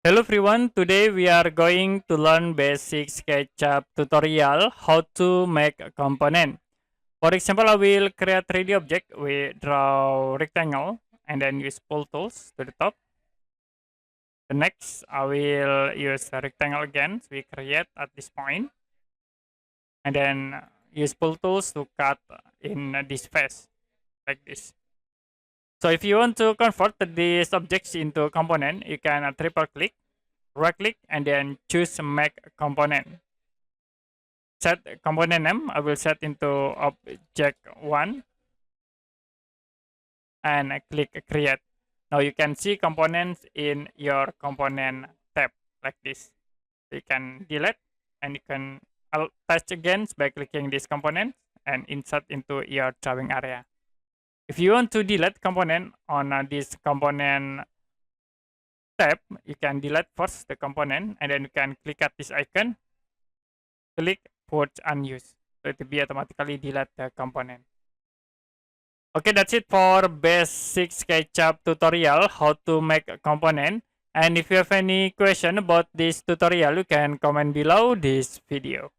Hello everyone, today we are going to learn basic SketchUp tutorial how to make a component. For example, I will create 3D object. We draw rectangle and then use pull tools to the top. The next, I will use a rectangle again. So we create at this point and then use pull tools to cut in this face like this. So if you want to convert these objects into a component, you can triple click, right click, and then choose make component. Set component name, I will set into object 1 and I click create. Now you can see components in your component tab like this. You can delete and you can attach again by clicking this component and insert into your drawing area. If you want to delete component on this component tab, you can delete first the component and then you can click at this icon, click put unused, so it will be automatically delete the component. Okay, that's it for basic SketchUp tutorial how to make a component. And if you have any question about this tutorial, you can comment below this video.